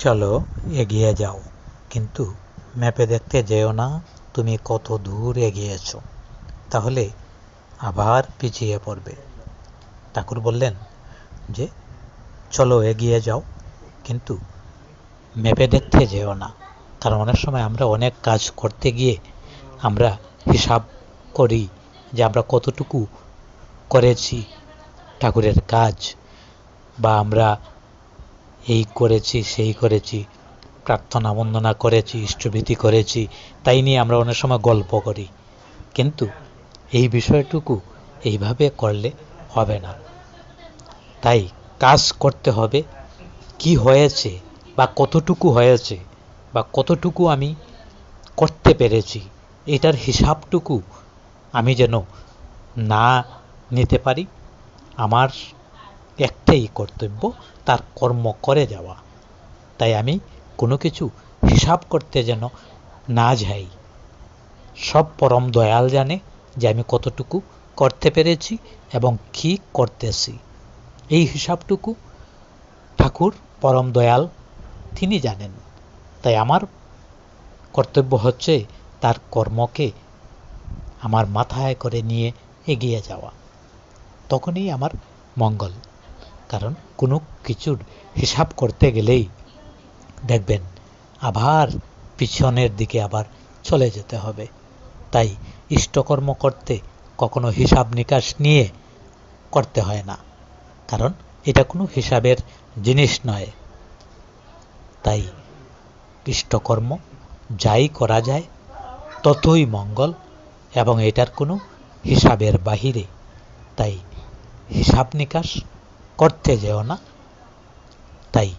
চলো এগিয়ে যাও, কিন্তু ম্যাপে দেখতে যেও না তুমি কত দূর এগিয়েছো, তাহলে আবার পিছিয়ে পড়বে। ঠাকুর বললেন যে চলো এগিয়ে যাও, কিন্তু ম্যাপে দেখতে যেও না। কারণ অনেক সময় আমরা অনেক কাজ করতে গিয়ে আমরা হিসাব করি যে আমরা কতটুকু করেছি ঠাকুরের কাজ, বা আমরা এই করেছি সেই করেছি, প্রার্থনা বন্দনা করেছি, ইষ্টভীতি করেছি, তাই নিয়ে আমরা অনেক সময় গল্প করি। কিন্তু এই বিষয়টুকু এইভাবে করলে হবে না। তাই কাজ করতে হবে, কি হয়েছে বা কতটুকু হয়েছে বা কতটুকু আমি করতে পেরেছি, এটার হিসাবটুকু আমি যেন না নিতে পারি। আমার একটাই কর্তব্য, তার কর্ম করে যাওয়া। তাই আমি কোনো কিছু হিসাব করতে যেন না যাই। সব পরম দয়াল জানে যে আমি কতটুকু করতে পেরেছি এবং কি করতেছি। এই হিসাবটুকু ঠাকুর পরম দয়াল তিনি জানেন। তাই আমার কর্তব্য হচ্ছে তার কর্মকে আমার মাথায় করে নিয়ে এগিয়ে যাওয়া। তখনই আমার মঙ্গল। কারণ কোনো কিছুর হিসাব করতে গেলেই দেখবেন আবার পিছনের দিকে আবার চলে যেতে হবে। তাই ইষ্টকর্ম করতে কখনো হিসাব নিকাশ নিয়ে করতে হয় না, কারণ এটা কোনো হিসাবের জিনিস নয়। তাই ইষ্টকর্ম যাই করা যায় ততই মঙ্গল, এবং এটার কোনো হিসাবের বাহিরে। তাই হিসাব নিকাশ করতে যেও না, তাই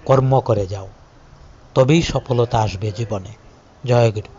কর্ম করে যাও, তবেই সফলতা আসবে জীবনে। জয় গুরু।